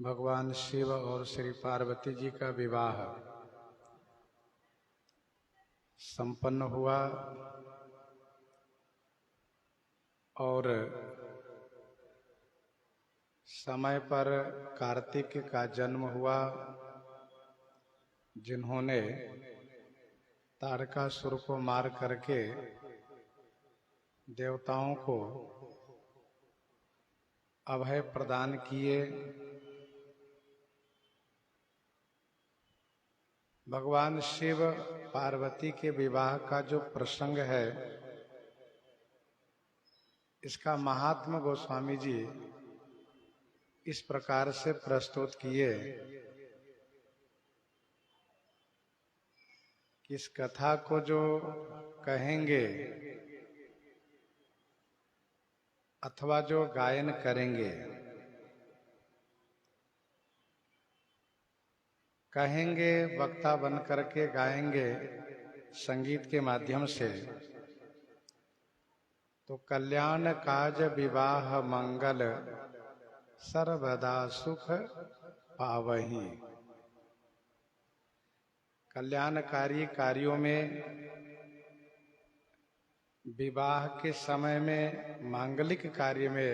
भगवान शिव और श्री पार्वती जी का विवाह संपन्न हुआ और समय पर कार्तिक का जन्म हुआ, जिन्होंने तारकासुर को मार करके देवताओं को अभय प्रदान किए। भगवान शिव पार्वती के विवाह का जो प्रसंग है, इसका महात्मा गोस्वामी जी इस प्रकार से प्रस्तुत किए कि इस कथा को जो कहेंगे अथवा जो गायन करेंगे, कहेंगे वक्ता बन करके गाएंगे संगीत के माध्यम से, तो कल्याण काज विवाह मंगल सर्वदा सुख पावहीं। कल्याणकारी कार्यों में, विवाह के समय में, मांगलिक कार्य में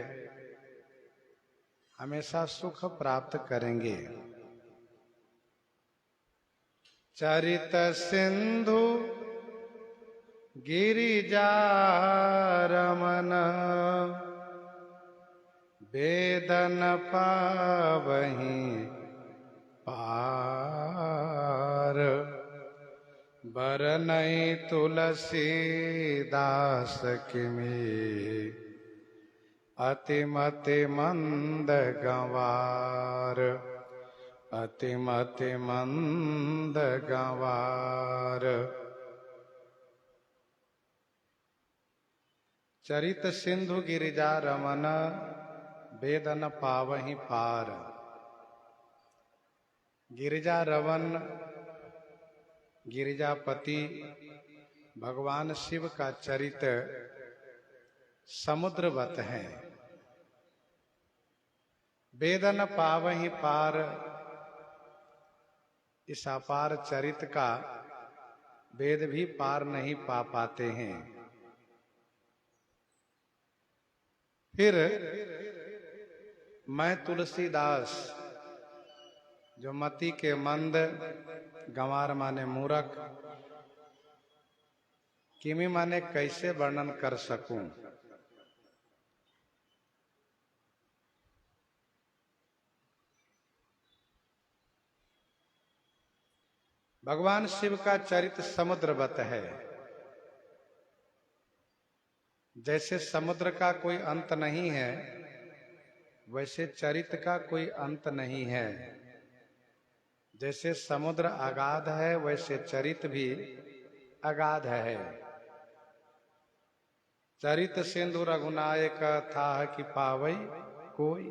हमेशा सुख प्राप्त करेंगे। चरित सिंधु गिरिजा रमन वेदन पावहीं पार। बरनई तुलसीदास किमी अतिमति मंद गंवार, अतिमति मंद गंवार। चरित सिंधु गिरिजा रमन वेदन पावहीं पार। गिरिजा रमन, गिरिजापति भगवान शिव का चरित्र समुद्रवत है। वेदन पावहीं पार, इस अपार चरित्र का वेद भी पार नहीं पा पाते हैं। फिर मैं तुलसीदास, जो मति के मंद, गंवार माने मूर्ख, किमी माने कैसे वर्णन कर सकूं। भगवान शिव का चरित्र समुद्रवत है। जैसे समुद्र का कोई अंत नहीं है, वैसे चरित्र का कोई अंत नहीं है। जैसे समुद्र अगाध है, वैसे चरित्र भी अगाध है। चरित सिंधु रघुनायक था कि पावई कोई।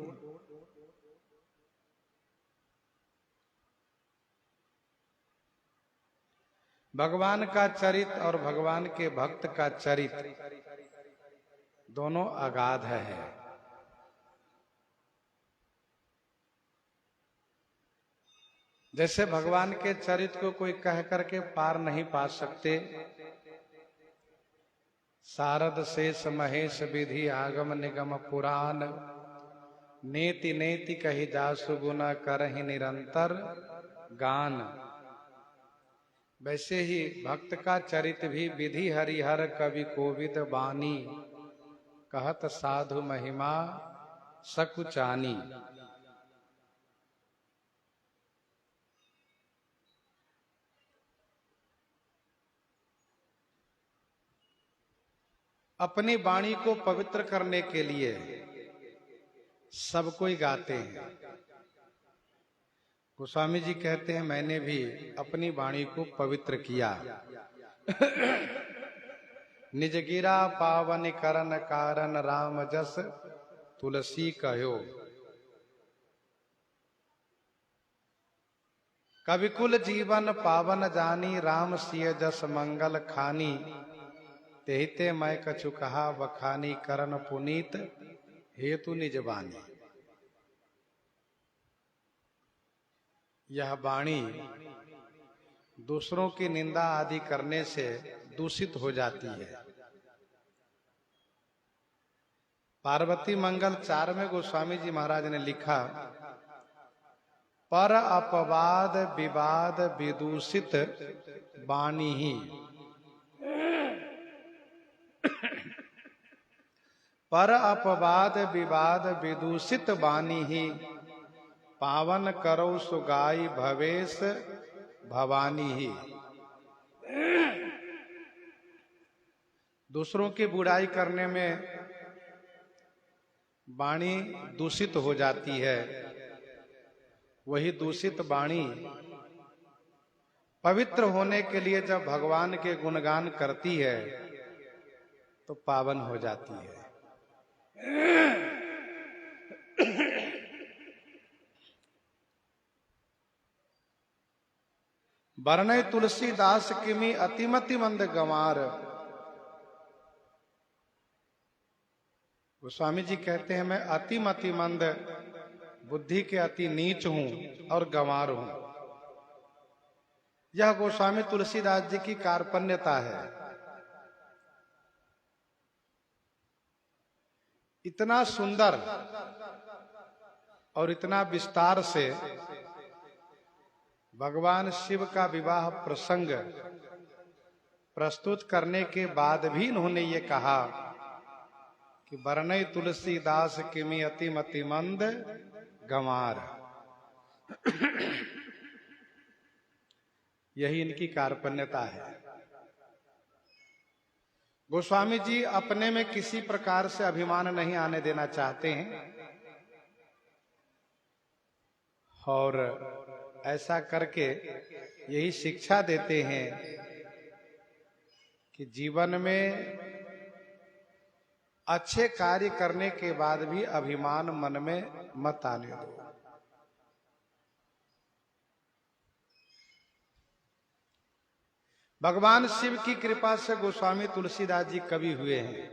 भगवान का चरित्र और भगवान के भक्त का चरित्र दोनों अगाध है। जैसे भगवान के चरित्र को कोई कह करके पार नहीं पा सकते। शारद शेष महेश विधि आगम निगम पुराण, नेति नेति कही जासु गुना करहि निरंतर गान। वैसे ही भक्त का चरित्र भी विधि हरिहर कवि कोविद बानी, कहत साधु महिमा सकुचानी। अपनी वाणी को पवित्र करने के लिए सब कोई गाते हैं। गोस्वामी जी कहते हैं, मैंने भी अपनी वाणी को पवित्र किया। निज गिरा पावन करन कारण राम जस तुलसी कहो। कविकुल जीवन पावन जानी, राम सिय जस मंगल खानी। तेहिते मैं कछु कहा बखानी, करन पुनीत हेतु निज बानी। यह वाणी दूसरों की निंदा आदि करने से दूषित हो जाती है। पार्वती मंगल 4 में गोस्वामी जी महाराज ने लिखा, पर अपवाद विवाद विदूषित वाणी ही, पर अपवाद विवाद विदूषित वाणी ही, पावन करो सुगाई भवेश भवानी ही। दूसरों की बुराई करने में वाणी दूषित हो जाती है, वही दूषित वाणी पवित्र होने के लिए जब भगवान के गुणगान करती है तो पावन हो जाती है। वर्णय तुलसीदास किमी अतिमति मंद गंवार। गोस्वामी जी कहते हैं, मैं अतिमति मंद, बुद्धि के अति नीच हूं और गंवार हूं। यह गोस्वामी तुलसीदास जी की कार्पण्यता है। इतना सुंदर और इतना विस्तार से भगवान शिव का विवाह प्रसंग प्रस्तुत करने के बाद भी इन्होंने ये कहा कि वर्णय तुलसीदास किमी अतिमति मंद गंवार। यही इनकी कार्पण्यता है। गोस्वामी जी अपने में किसी प्रकार से अभिमान नहीं आने देना चाहते हैं और ऐसा करके यही शिक्षा देते हैं कि जीवन में अच्छे कार्य करने के बाद भी अभिमान मन में मत आने दो। भगवान शिव की कृपा से गोस्वामी तुलसीदास जी कवि हुए हैं।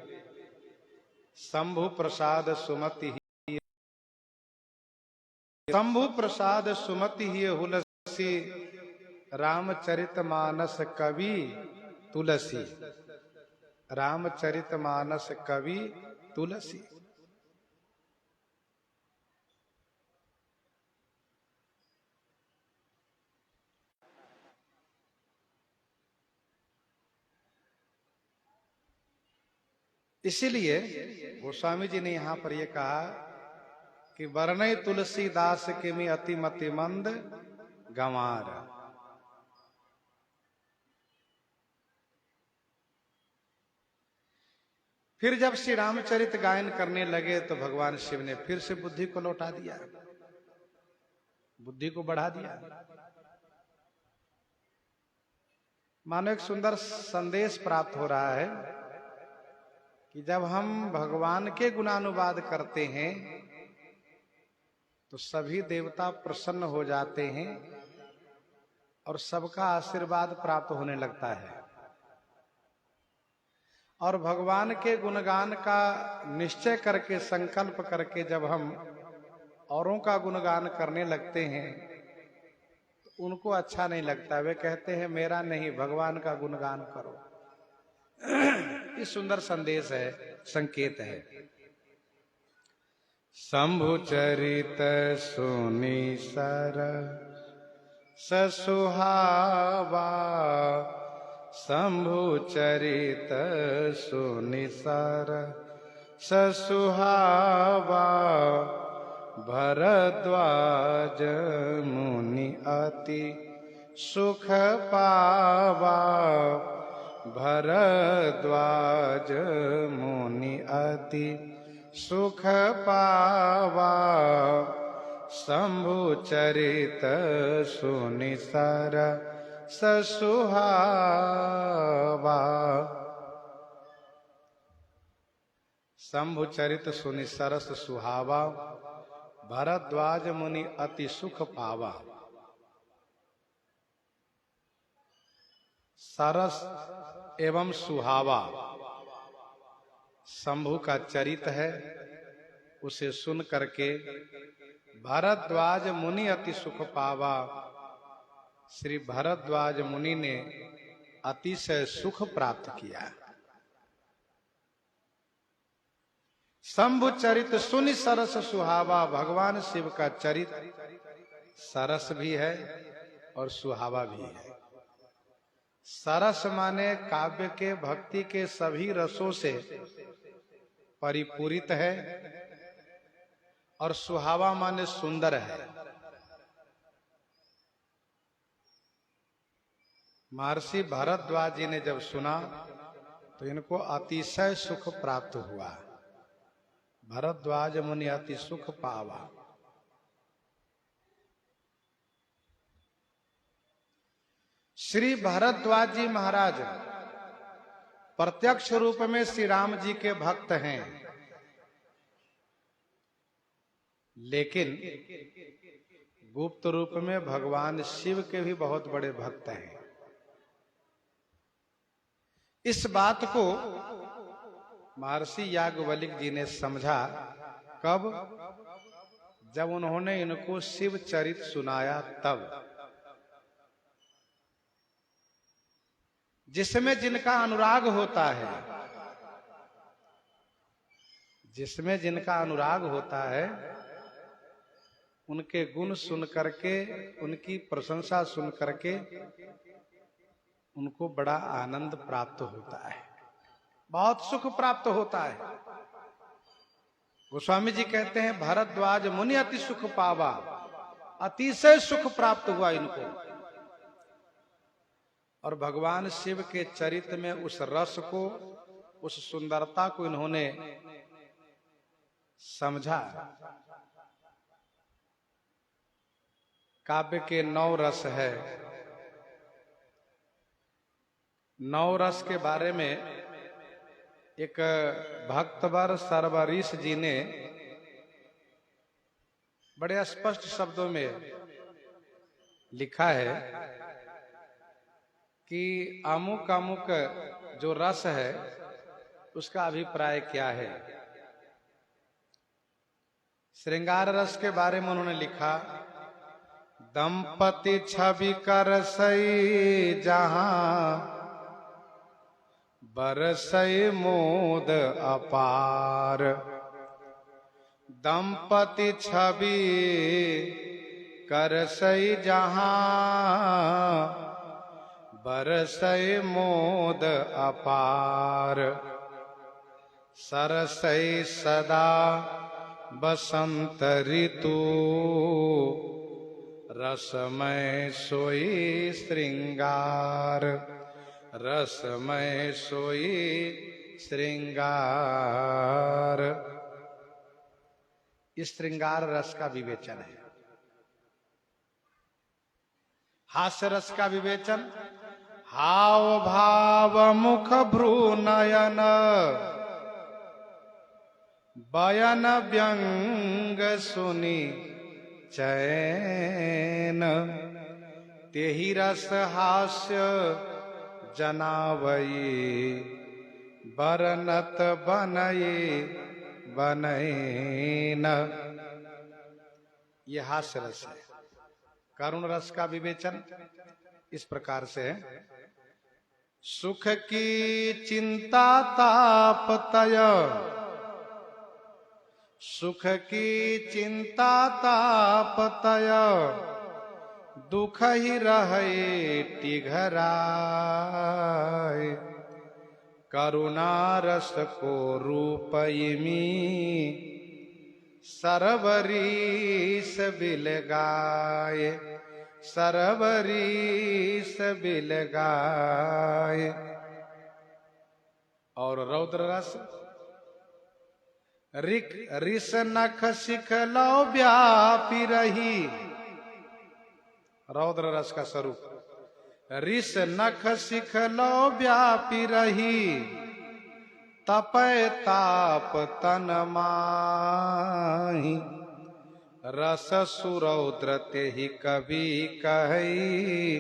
शंभु प्रसाद सुमति ही, शंभु प्रसाद सुमति ही हुलसी, रामचरितमानस कवि तुलसी, रामचरितमानस कवि तुलसी। इसीलिए गोस्वामी जी ने यहां पर यह कहा कि वर्णय तुलसीदास के में अतिमति मंद गंवार। फिर जब श्री रामचरित गायन करने लगे तो भगवान शिव ने फिर से बुद्धि को लौटा दिया, बुद्धि को बढ़ा दिया। मानो एक सुंदर संदेश प्राप्त हो रहा है कि जब हम भगवान के गुणानुवाद करते हैं तो सभी देवता प्रसन्न हो जाते हैं और सबका आशीर्वाद प्राप्त होने लगता है। और भगवान के गुणगान का निश्चय करके, संकल्प करके जब हम औरों का गुणगान करने लगते हैं तो उनको अच्छा नहीं लगता। वे कहते हैं मेरा नहीं, भगवान का गुणगान करो। ये सुंदर संदेश है, संकेत है। शंभु चरित सुनि सर ससुहावा, शंभु चरित सुनि सर ससुहावा, भरद्वाज मुनि अति सुख पावा, भरद्वाज मुनि अति सुख पावा, शंभु चरित सुनि सर ससुहावा। शंभु चरित सुनि सरस सुहावा, भरद्वाज मुनि अति सुख पावा। सरस एवं सुहावा शंभु का चरित है, उसे सुन करके भरद्वाज मुनि अति सुख पावा, श्री भरद्वाज मुनि ने अतिशय सुख प्राप्त किया। शंभु चरित सुनि सरस सुहावा, भगवान शिव का चरित सरस भी है और सुहावा भी है। सरस माने काव्य के भक्ति के सभी रसों से परिपूरित है, और सुहावा माने सुंदर है। महर्षि भरद्वाज जी ने जब सुना तो इनको अतिशय सुख प्राप्त हुआ। भरद्वाज मुनि अति सुख पावा। श्री भरद्वाज जी महाराज प्रत्यक्ष रूप में श्री राम जी के भक्त हैं, लेकिन गुप्त रूप में भगवान शिव के भी बहुत बड़े भक्त हैं। इस बात को महर्षि याज्ञवल्क्य जी ने समझा। कब? जब उन्होंने इनको शिव चरित सुनाया तब। जिसमें जिनका अनुराग होता है, जिसमें जिनका अनुराग होता है, उनके गुण सुन करके, उनकी प्रशंसा सुन करके उनको बड़ा आनंद प्राप्त होता है, बहुत सुख प्राप्त होता है। गोस्वामी जी कहते हैं भरद्वाज मुनि अति सुख पावा, अतिशय सुख प्राप्त हुआ इनको। और भगवान शिव के चरित्र में उस रस को, उस सुंदरता को इन्होंने समझा। काव्य के 9 रस है। 9 रस के बारे में एक भक्तवर सर्वरीश जी ने बड़े स्पष्ट शब्दों में लिखा है कि अमुक अमुक जो रस है उसका अभिप्राय क्या है। श्रृंगार रस के बारे में उन्होंने लिखा, दंपति छवि कर सई जहां, बरसई मोद अपार। दंपति छवि कर सई जहां, बरसई मोद अपार। सरसई सदा बसंत ऋतु, रसमय सोई श्रृंगार। रसमय सोई श्रृंगार। इस श्रृंगार रस का विवेचन है। हास्य रस का विवेचन, हाव भाव मुख भ्रू नयन, बयन व्यंग सुनी चैन। तेहि रस हास्य जनावई, बरनत बनई बनैन। ये हास्य रस है। करुण रस का विवेचन इस प्रकार से है, सुख की चिंता ताप तय, सुख की चिंता ताप तय, दुख ही रहे टिघराए। करुणा रस को रूपयिमी, सरवरीस बिल गाए। सरवरीस बिल गाए। और रौद्र रस, रिक रिस नख सिख लो व्यापी रही। रौद्र रस का स्वरूप, रिस नख सिख लो व्यापी रही। तपय ताप तन माही, रस सुरौद्र तेहि कवि कही।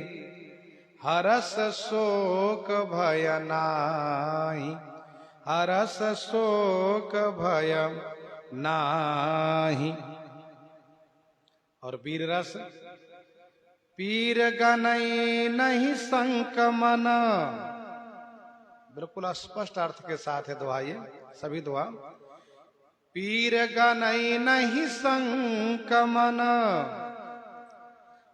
हरस शोक भय नाही, हरस शोक भय नाही। और वीर रस, पीर गनई नहीं संकमन, बिल्कुल स्पष्ट अर्थ के साथ है दुआ ये, सभी दुआ। पीर गनई नहीं संकमन,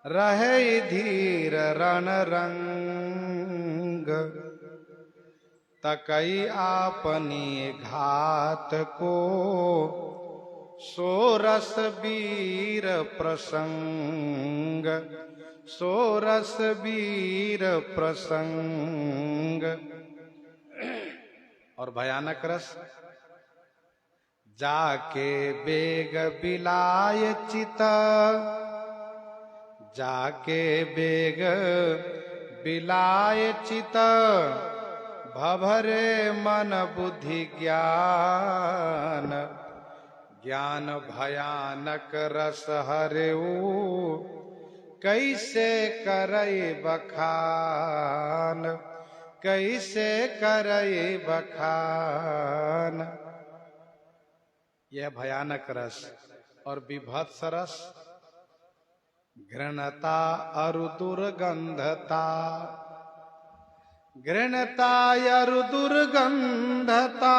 रहे धीर रण रंग, तकई आपनी घात को, सोरस वीर प्रसंग, सोरस वीर प्रसंग। और भयानक रस, जाके बेग बिलाय चिता, जाके बेग बिलाय चिता, भभरे मन बुद्धि ज्ञान, ज्ञान भयानक रस हरेऊ, कैसे करई बखान, कैसे करई बखान। यह भयानक रस। और विभत्स रस, घृणता अरु दुर्गंधता, घृणता अरु दुर्गंधता,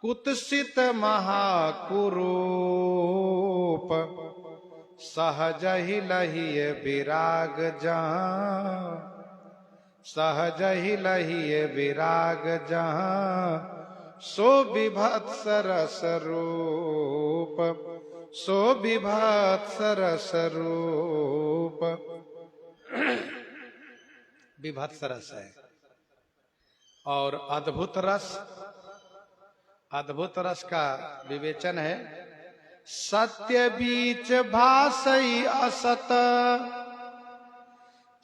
कुत्सित महाकुरूप, सहज ही लहिए विराग जहां, सहज ही लहिए विराग जहां, सो विभत्स रस रूप, सो विभत्स रस रूप। विभत्स रस है। और अद्भुत रस, अद्भुत रस का विवेचन है, सत्य बीच भासई असत,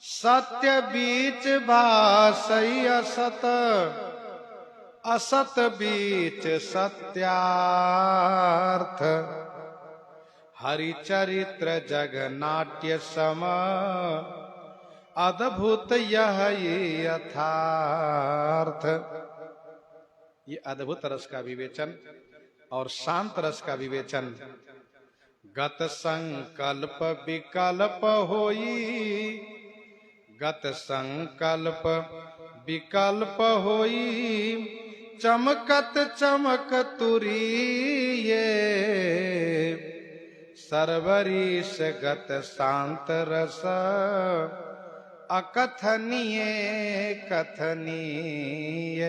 सत्य बीच भासई असत, असत बीच सत्यार्थ, हरि चरित्र जग नाट्य सम, अद्भुत यह यथार्थ। ये अद्भुत रस का विवेचन। और शांत रस का विवेचन, गत संकल्प विकल्प होई, गत संकल्प विकल्प होई, चमकत चमक तुरीये, सर्वरीश गत शांत रस, अकथनीय कथनीय।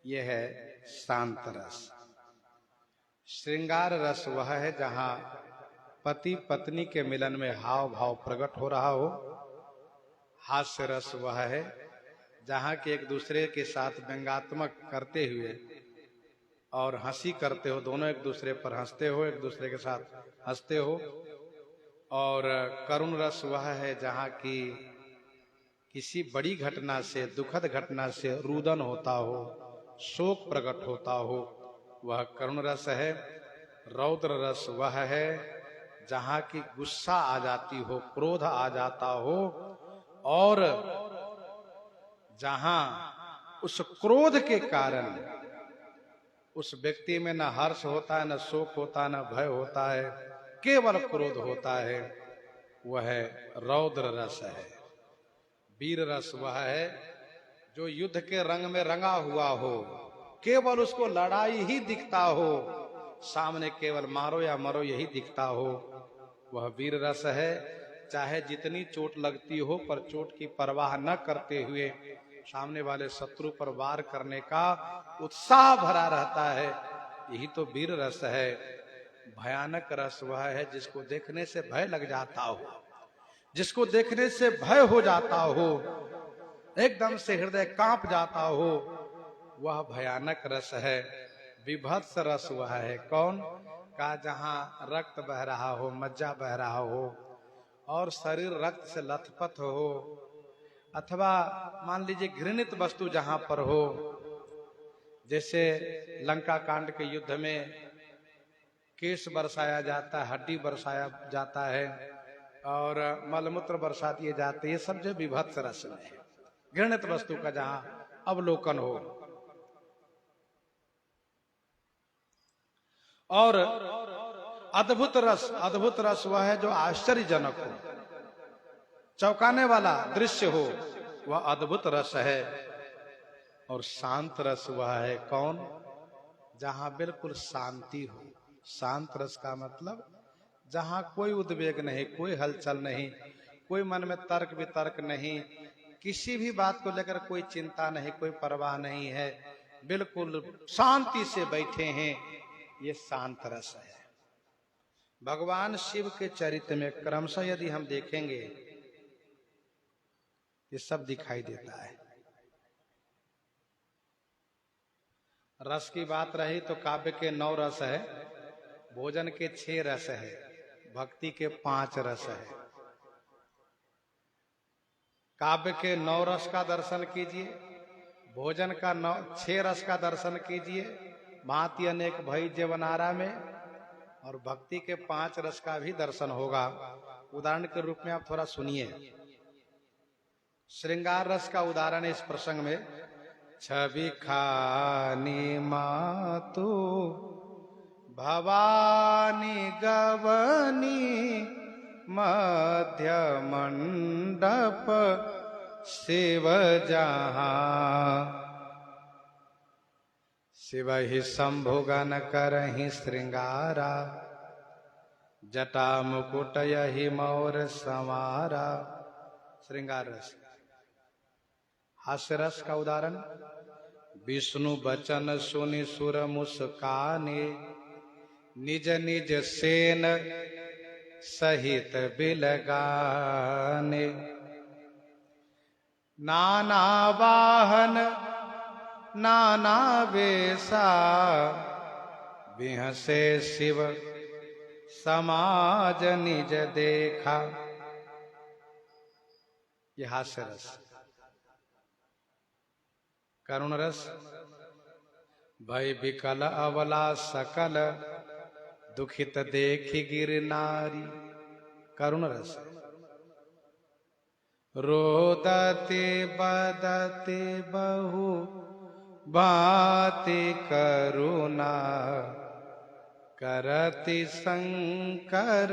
यह है शांत रस। श्रृंगार रस वह है जहां पति पत्नी के मिलन में हाव भाव प्रकट हो रहा हो। हास्य रस वह है जहां कि एक दूसरे के साथ व्यंग्यात्मक करते हुए और हंसी करते हो, दोनों एक दूसरे पर हंसते हो, एक दूसरे के साथ हंसते हो। और करुण रस वह है जहां की किसी बड़ी घटना से, दुखद घटना से रुदन होता हो, शोक प्रकट होता हो, वह करुण रस है। रौद्र रस वह है जहां की गुस्सा आ जाती हो, क्रोध आ जाता हो, और जहां उस क्रोध के कारण उस व्यक्ति में न हर्ष होता है, न शोक होता है, न भय होता है, केवल क्रोध होता है, वह रौद्र रस है। वीर रस वह है जो युद्ध के रंग में रंगा हुआ हो, केवल उसको लड़ाई ही दिखता हो, सामने केवल मारो या मरो यही दिखता हो, वह वीर रस है। चाहे जितनी चोट लगती हो, पर चोट की परवाह न करते हुए सामने वाले शत्रु पर वार करने का उत्साह भरा रहता है, यही तो वीर रस है। भयानक रस वह है जिसको देखने से भय लग जाता हो, जिसको देखने से भय हो जाता हो, एकदम से हृदय कांप जाता हो, वह भयानक रस है। विभत्स रस वह है कौन का जहां रक्त बह रहा हो, मज्जा बह रहा हो और शरीर रक्त से लथपथ हो, अथवा मान लीजिए घृणित वस्तु जहां पर हो, जैसे लंका कांड के युद्ध में केश बरसाया जाता है, हड्डी बरसाया जाता है और मलमूत्र बरसा दिए जाते, ये सब जो विभत्स रस में है, घृणित वस्तु का जहां अवलोकन हो। और अद्भुत रस वह है जो आश्चर्यजनक हो, चौंकाने वाला दृश्य हो, वह अद्भुत रस है। और शांत रस वह है कौन? जहां बिल्कुल शांति हो। शांत रस का मतलब जहां कोई उद्वेग नहीं, कोई हलचल नहीं, कोई मन में तर्क वितर्क नहीं, किसी भी बात को लेकर कोई चिंता नहीं, कोई परवाह नहीं है, बिल्कुल शांति से बैठे हैं, ये शांत रस है। भगवान शिव के चरित्र में क्रमशः यदि हम देखेंगे, ये सब दिखाई देता है। रस की बात रही तो काव्य के 9 रस है, भोजन के 6 रस है, भक्ति के 5 रस है। काव्य के 9 रस का दर्शन कीजिए, भोजन का 6 रस का दर्शन कीजिए, भांति अनेक भई जीवनारा में, और भक्ति के 5 रस का भी दर्शन होगा। उदाहरण के रूप में आप थोड़ा सुनिए। श्रृंगार रस का उदाहरण इस प्रसंग में, छवि खानी मातु भवानी गवनी मध्य मंडप शिव जहां, शिव ही शंभुगन करहि श्रृंगारा, जटा मुकुट यही मोर संवारा। श्रृंगार रस। हास्य रस का उदाहरण, विष्णु बचन सुनि सुर मुस्काने, निज निज सेन सहित बिलगाने, नाना वाहन नाना वेशा, बिहसे शिव समाज निज देखा। ये हास्य रस। करुण रस, भय विकल अवला सकल, दुखित देखी गिर नारी। करुण रस। रोदते बदते बहु बाति करुणा, करति शंकर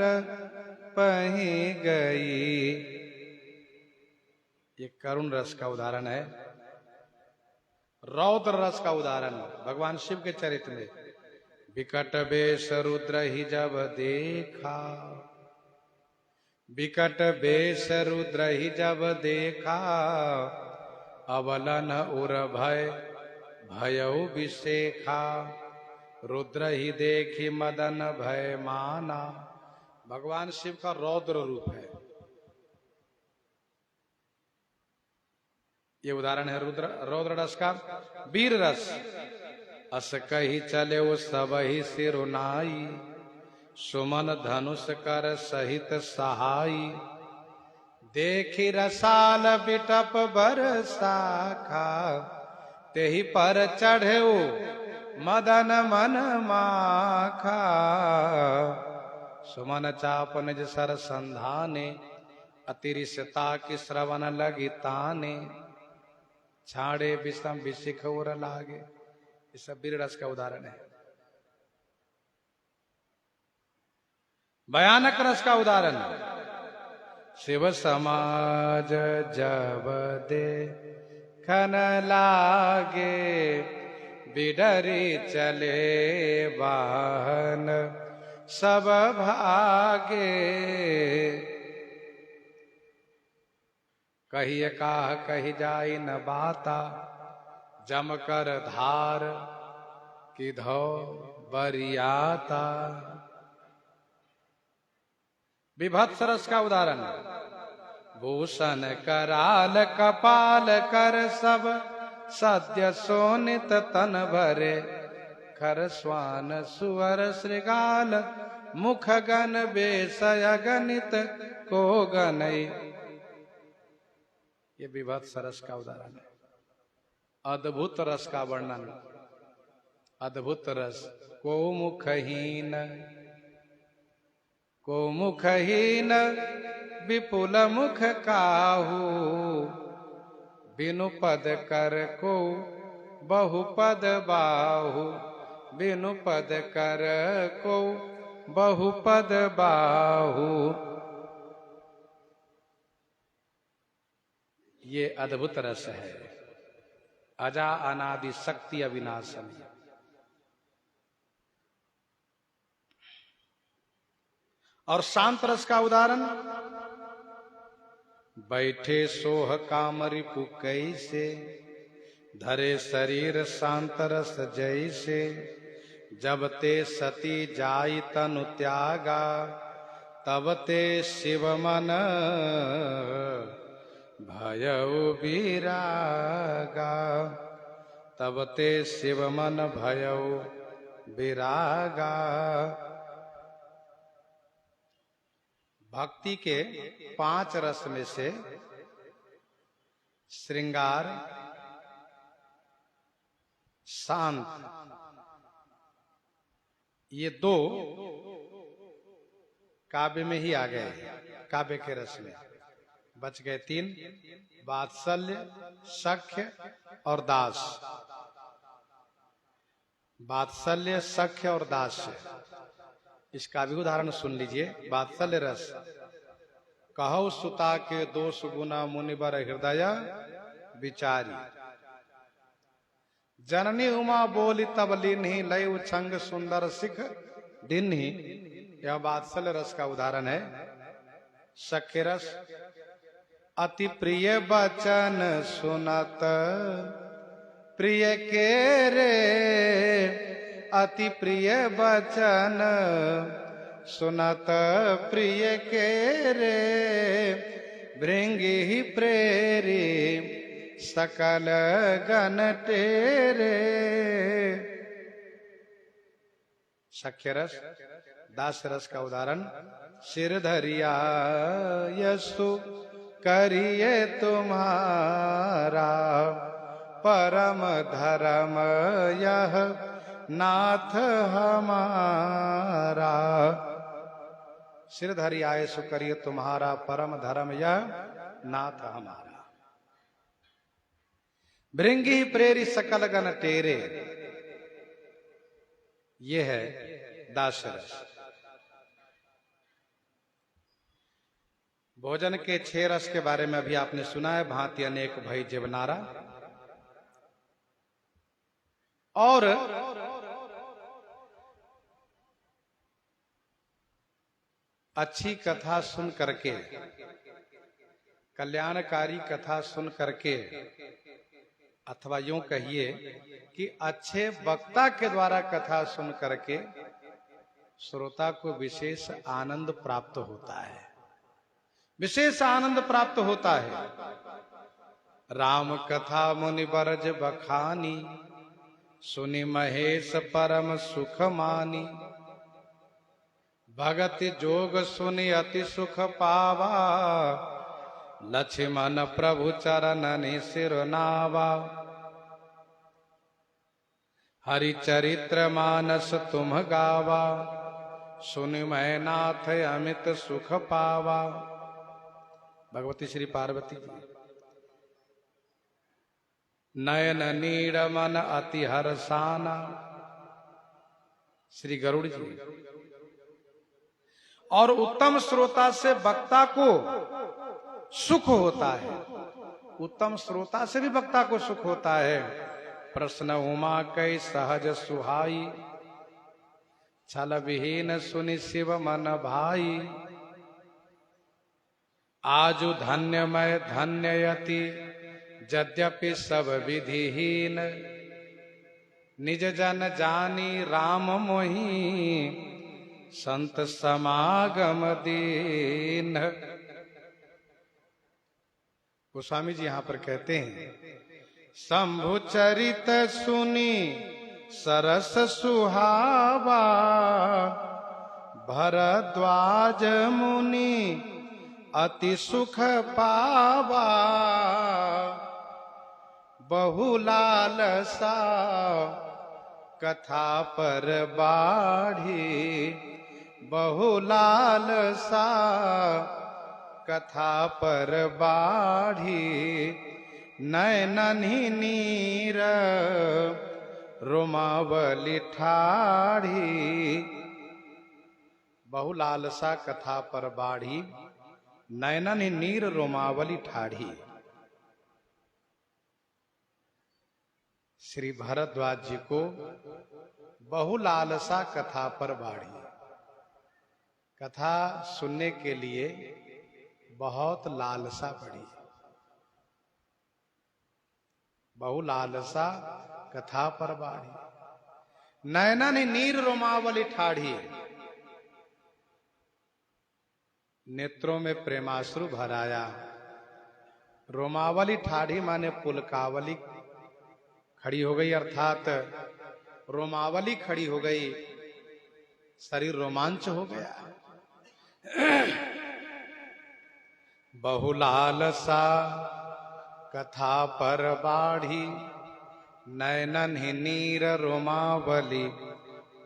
पहि गई। ये करुण रस का उदाहरण है। रौद्र रस का उदाहरण भगवान शिव के चरित्र में, विकट वेश रुद्र ही जब देखा, विकट वेश रुद्र ही जब देखा, अवलन उर भय भयउ विशेखा, रुद्र ही देखी मदन भय माना। भगवान शिव का रौद्र रूप है। ये उदाहरण है रौद्र रस का। वीर रस, अस कही चले वो सब ही सिरुनाई, सुमन धनुष कर सहित सहाई, देखी रसाल बिटप बरसाखा, तेहि पर चढ़े मदन मन माखा, सुमन चाप निज सर संधाने, अतिरिसता की श्रवण लगी ताने, छाड़े विषम विशिख उर लागे। ये सब वीर रस का उदाहरण है। भयानक रस का उदाहरण, शिव समाज जब देखन लागे, बिडरी चले वाहन सब भागे, कहिए काह कही जाई न बाता, जम कर धार की धो बरियाता। विभत्स रस का उदाहरण, भूषण कराल कपाल कर सब, सद्य सोनित तन भरे, खर स्वान सुअर श्रृगाल, मुख गन बेसय गणित को गनई। ये विभत्स रस का उदाहरण है। अद्भुत रस का वर्णन, अद्भुत रस, को मुखहीन विपुल मुख काहू, बिनु पद कर को बहुपद बाहु, बिनु पद कर को बहुपद बाहु। ये अद्भुत रस है, अजा अनादि शक्ति अविनाशम। और शांत रस का उदाहरण, बैठे सोह काम रिपु कैसे, धरे शरीर शांत रस जैसे, जब ते सती जाई तनु त्यागा, तब ते शिव मन भयउ विरागा। तब ते शिव मन भयउ विरागा। भक्ति के 5 रस में से श्रृंगार, शांत, ये 2 काव्य में ही आ गए, काव्य के रस में बच गए 3, वात्सल्य, सख्य और दास। वात्सल्य, सख्य और दास्य, इसका भी उदाहरण सुन लीजिए। वात्सल्य रस, कहो सुता के 2 गुना मुनिबर हृदय विचारी, जननी उमा बोली तब लीन्ही, लय उछंग सुंदर सिख दिन्ही। यह वात्सल्य रस का उदाहरण है। सख्य रस, अति प्रिय बचन सुनत प्रिय के रे, अति प्रिय बचन सुनत प्रिय के रे, भृंगी ही प्रेरी सकल गण तेरे। सख्य रस, दास रस का उदाहरण, सिर धरिया यशु करिए तुम्हारा, परम धर्म यह नाथ हमारा। सिर धरिया यशु करिए तुम्हारा, परम धर्म यह नाथ हमारा। भृंगी प्रेरी सकल गण तेरे, ये है दास रस। भोजन के 6 रस के बारे में अभी आपने सुना है, भांति अनेक भई जीवनारा। और अच्छी कथा सुन करके, कल्याणकारी कथा सुन करके, अथवा यूं कहिए कि अच्छे वक्ता के द्वारा कथा सुन करके श्रोता को विशेष आनंद प्राप्त होता है, विशेष आनंद प्राप्त होता है। राम कथा मुनि बरज बखानी, सुनि महेश परम सुख मानी, भगति जोग सुनि अति सुख पावा, लक्ष्मण प्रभु चरणनि सिर नावा। हरि चरित्र मानस तुम गावा, सुनि मैं नाथ अमित सुख पावा। भगवती श्री पार्वती जी, नयन नीड़ मन अति हरसाना, श्री गरुड़ जी। और उत्तम श्रोता से वक्ता को सुख होता है, उत्तम श्रोता से भी वक्ता को सुख होता है। प्रश्न उमा कई सहज सुहाई, छल विहीन सुनि शिव मन भाई। आजु धन्य मैं धन्ययति, यद्यपि सब विधिहीन, निज जन जानी राम मोहि, संत समागम दीन। गोस्वामी जी यहां पर कहते हैं, शंभु चरित सुनी सरस सुहावा, भरद्वाज मुनि अति सुख पावा। बहुलालसा कथा पर बाढ़ी, बहुलालसा कथा पर बाढ़ी। नैनन्हि नीर रोमावली ठाढ़ी, बहु लालसा कथा पर बाढ़ी, नयनन नीर रोमावली ठाढ़ी। श्री भारद्वाज जी को बहु लालसा कथा पर बाढ़ी, कथा सुनने के लिए बहुत लालसा बढ़ी। बहु लालसा कथा पर बाढ़ी, नयनन नीर रोमावली ठाढ़ी। नेत्रों में प्रेमाश्रु भराया। रोमावली ठाढ़ी माने पुलकावली खड़ी हो गई, अर्थात रोमावली खड़ी हो गई, शरीर रोमांच हो गया। बहु लालसा कथा पर बाढ़ी, नयनन नीर रोमावली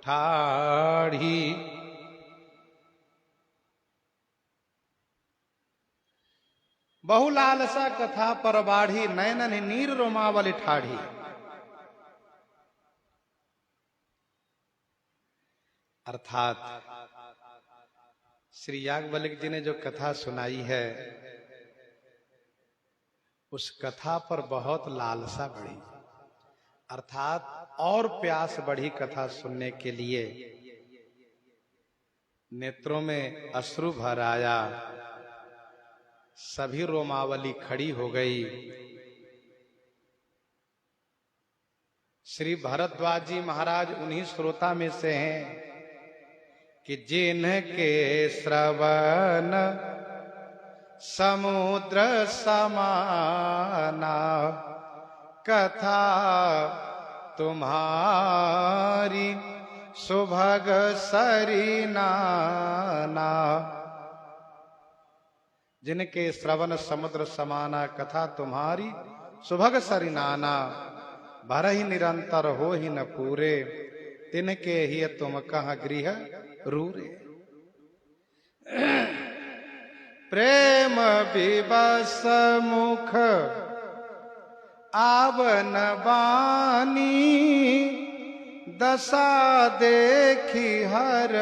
ठाढ़ी। बहु लालसा कथा पर बाढ़ी, नयनन नीर रोमावली ठाढ़ी। अर्थात श्री याज्ञवल्क्य जी ने जो कथा सुनाई है, उस कथा पर बहुत लालसा बढ़ी, अर्थात और प्यास बढ़ी कथा सुनने के लिए। नेत्रों में अश्रु भर आया, सभी रोमावली खड़ी हो गई। श्री भरद्वाज जी महाराज उन्हीं श्रोता में से हैं कि जिनके श्रवण समुद्र समाना, कथा तुम्हारी सुभग सरिनाना। जिनके श्रवण समुद्र समाना, कथा तुम्हारी सुभग सरिनाना। भरहि निरंतर हो ही न पूरे, तिनके ही तुम कह गृह रूरे। प्रेम विवश मुख आवन बानी, दशा देखी हर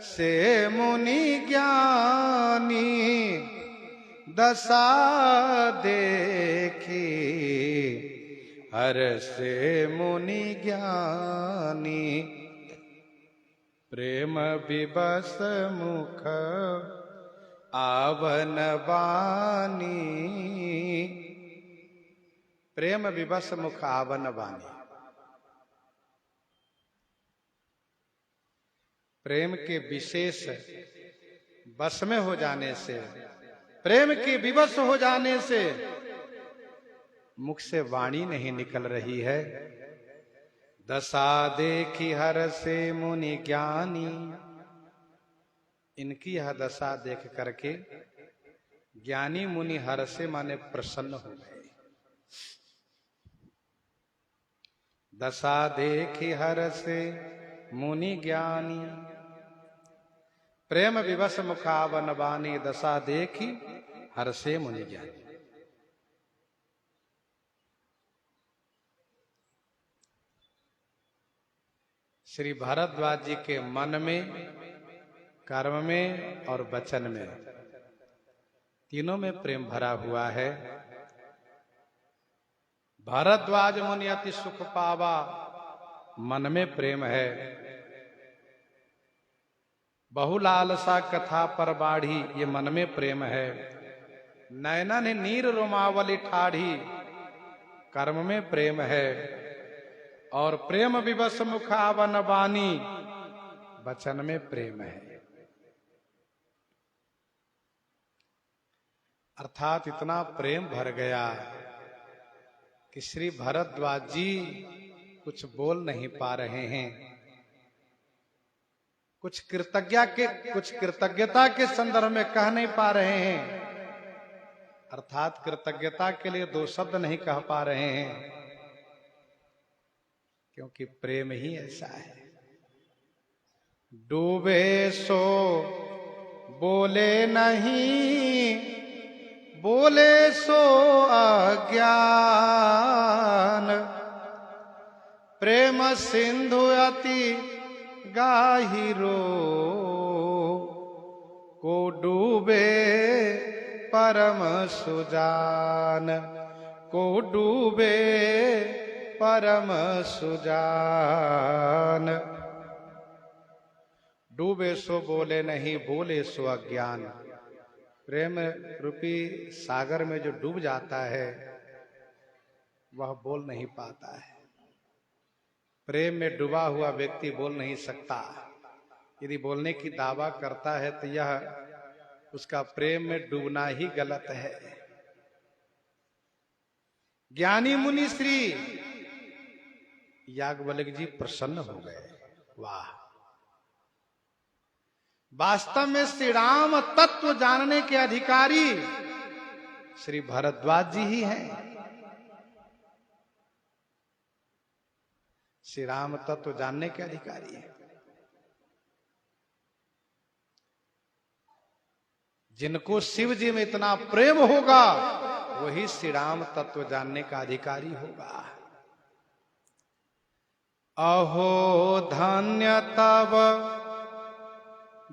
से मुनि ज्ञानी। दशा देखी हर से मुनि ज्ञानी। प्रेम विवश मुख आवन बानी। प्रेम विवश मुख आवन बानी। प्रेम के विशेष बस में हो जाने से, प्रेम के विवश हो जाने से मुख से वाणी नहीं निकल रही है। दशा देखी हर से मुनि ज्ञानी। इनकी यह दशा देख करके ज्ञानी मुनि हर से माने प्रसन्न हो गए। दशा देखी हर से मुनि ज्ञानी। प्रेम विवश मुखावन बानी, दशा देखी हर से मुनि ज्ञानी। श्री भारद्वाज जी के मन में, कर्म में और वचन में, तीनों में प्रेम भरा हुआ है। भारद्वाज मुनि अति सुख पावा, मन में प्रेम है। बहु लालसा कथा पर बाढ़ी, ये मन में प्रेम है। नयनन नीर रोमावली ठाढ़ी, कर्म में प्रेम है। और प्रेम विवश मुखावन बानी, वचन में प्रेम है। अर्थात इतना प्रेम भर गया कि श्री भरद्वाज जी कुछ बोल नहीं पा रहे हैं। कुछ कृतज्ञता के संदर्भ में कह नहीं पा रहे हैं। अर्थात कृतज्ञता के लिए दो शब्द नहीं कह पा रहे हैं, क्योंकि प्रेम ही ऐसा है। डूबे सो बोले नहीं, बोले सो अज्ञान। प्रेम सिंधु अति गाही रोए, डूबे परम सुजान, को डूबे परम सुजान। डूबे सो बोले नहीं, बोले सो अज्ञान। प्रेम रूपी सागर में जो डूब जाता है वह बोल नहीं पाता है। प्रेम में डूबा हुआ व्यक्ति बोल नहीं सकता। यदि बोलने की दावा करता है तो यह उसका प्रेम में डूबना ही गलत है। ज्ञानी मुनि श्री याज्ञवल्क्य जी प्रसन्न हो गए। वाह! वास्तव में श्री राम तत्व जानने के अधिकारी श्री भरद्वाज जी ही हैं। श्री राम तत्व जानने के अधिकारी हैं। जिनको शिव जी में इतना प्रेम होगा वही श्री राम तत्व जानने का अधिकारी होगा। अहो धन्य तब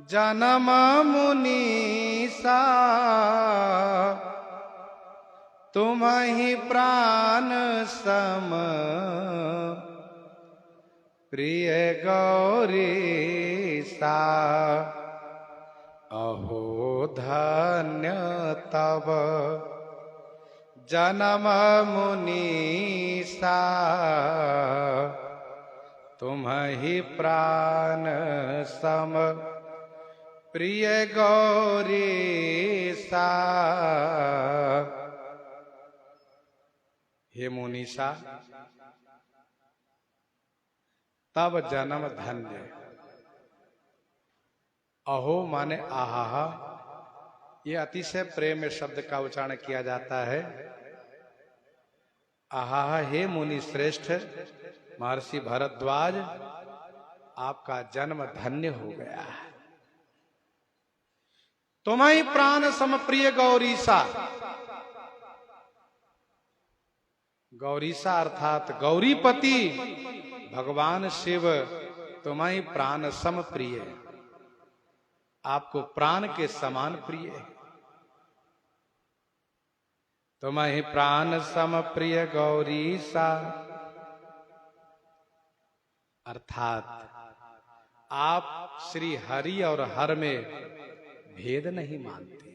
जन्म मुनीसा, तुम ही प्राण सम प्रिय गौरीसा। अहो धन्य तब जन्म मुनीसा, तुम ही प्राण सम प्रिय गौरीसा। हे मुनीसा, तब जन्म धन्य। अहो माने आहा, ये अतिशय प्रेम में शब्द का उच्चारण किया जाता है। आहा, हे मुनि श्रेष्ठ महर्षि भरद्वाज, आपका जन्म धन्य हो गया है। तुम्हें प्राण समप्रिय गौरीसा। गौरीसा अर्थात गौरीपति भगवान शिव तुम्हें प्राण सम प्रिय, आपको प्राण के समान प्रिय है। तुम्हें प्राण सम प्रिय गौरीसा, अर्थात आप श्री हरि और हर में भेद नहीं मानते।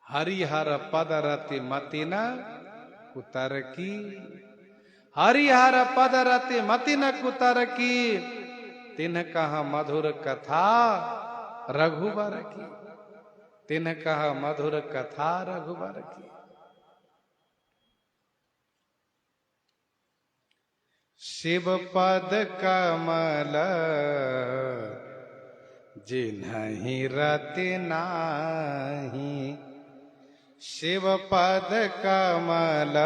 हरिहर पद रति मति न कुतर की, हरिहर पद रति मति न कुतर की, तिन्ह कह मधुर कथा रघुबर की, तिन्ह कह मधुर कथा रघुबर की। शिव पद कमल जिन्हि रति नाही, शिव पद कमल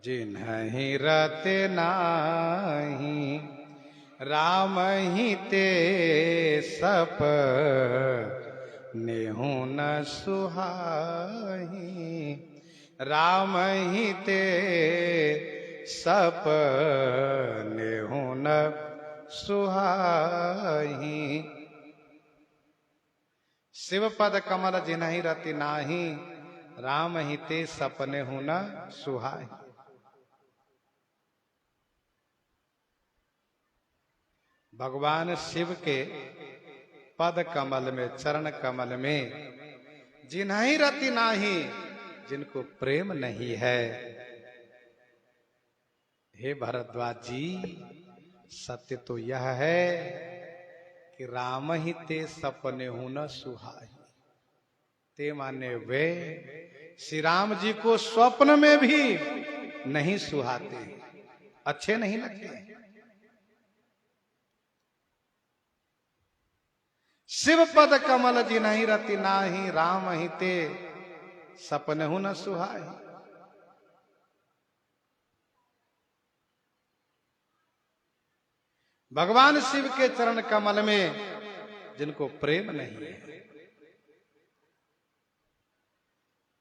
जिन्हि रति नाही, राम ही ते सप नेहु न सुहाही, राम ही ते सप नेहु न सुहाही। शिव पद कमल जिन्हि रति नाही, राम ही ते सपने हूं न सुहाई। भगवान शिव के पद कमल में, चरण कमल में जिन्हि रति नाही, जिनको प्रेम नहीं है, हे भरद्वाज जी, सत्य तो यह है कि राम ही ते सपने हूं न सुहाई। ते माने वे श्री राम जी को स्वप्न में भी नहीं सुहाते, अच्छे नहीं लगते। शिव पद कमल जिन्हि रति नाही, राम ही ते सपने हूं न सुहाई। भगवान शिव के चरण कमल में जिनको प्रेम नहीं है,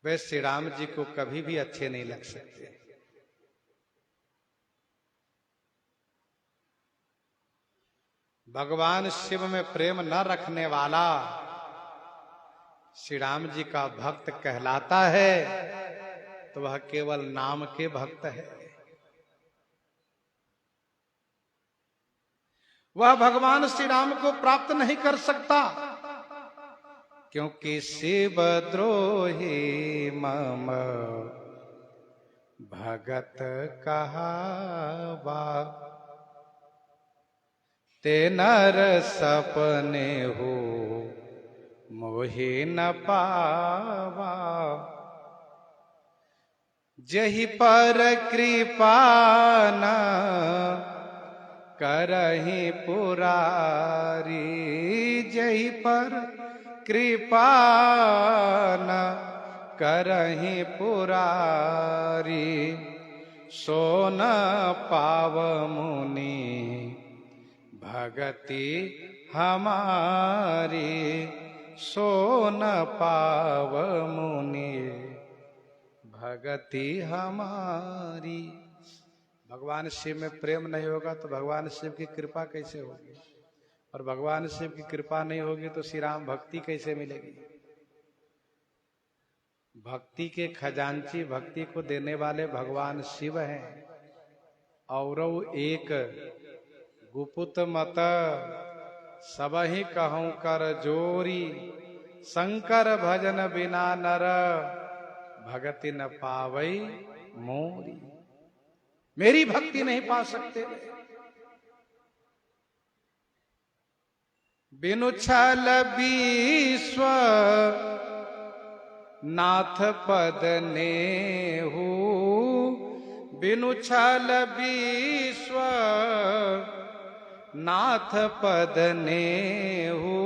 वे श्री राम जी को कभी भी अच्छे नहीं लग सकते। भगवान शिव में प्रेम न रखने वाला श्री राम जी का भक्त कहलाता है तो वह केवल नाम के भक्त है। वह भगवान श्री राम को प्राप्त नहीं कर सकता, क्योंकि शिव द्रोही मम भगत कहावा, ते नर सपने हो मोहि न पावा, जहि पर कृपा न करहि पुरारी, जहि पर कृपा न करहि पुरारी, सो न पाव मुनि भगति हमारी, सो न पाव मुनि भगति हमारी। भगवान शिव में प्रेम नहीं होगा तो भगवान शिव की कृपा कैसे होगी, और भगवान शिव की कृपा नहीं होगी तो श्री राम भक्ति कैसे मिलेगी। भक्ति के खजांची, भक्ति को देने वाले भगवान शिव हैं। और एक गुपुत मत सबहि कहूं कर जोरी, शंकर भजन बिना नर भगति न पावई मोरी। मेरी भक्ति नहीं पा सकते। बिनु छल विश्व नाथ पद नेहु, बिनु छल विश्व नाथ पद नेहु,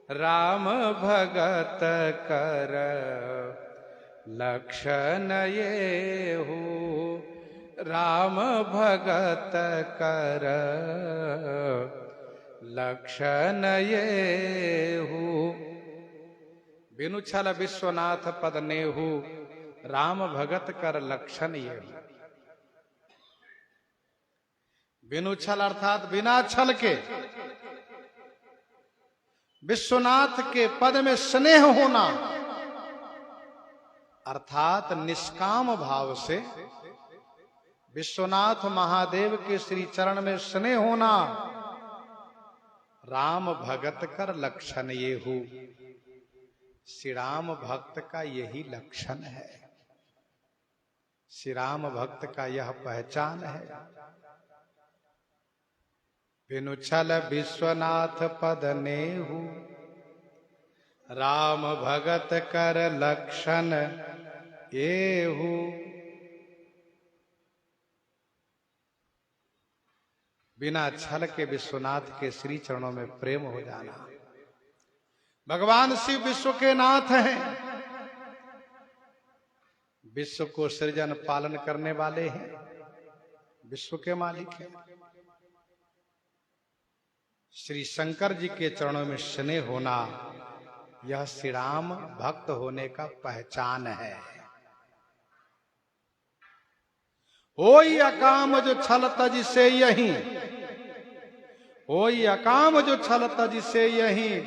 राम भगत कर लक्षण येहु, राम भगत कर लक्षण येहु। बिनु छल विश्वनाथ पद नेहु, राम भगत कर लक्षण येहु। बिनु छल अर्थात बिना छल के विश्वनाथ के पद में स्नेह होना, अर्थात निष्काम भाव से विश्वनाथ महादेव के श्री चरण में स्नेह होना, राम भगत कर लक्षण ये हो। श्री राम भक्त का यही लक्षण है, श्री राम भक्त का यह पहचान है। बिनु छल विश्वनाथ पद नेहु, राम भगत कर लक्षण येहु। बिना छल के विश्वनाथ के श्री चरणों में प्रेम हो जाना। भगवान शिव विश्व के नाथ हैं, विश्व को सृजन पालन करने वाले हैं, विश्व के मालिक हैं। श्री शंकर जी के चरणों में स्नेह होना, यह श्री राम भक्त होने का पहचान है। होई अकाम जो छल तज से यही, होई अकाम जो छल तज से यही,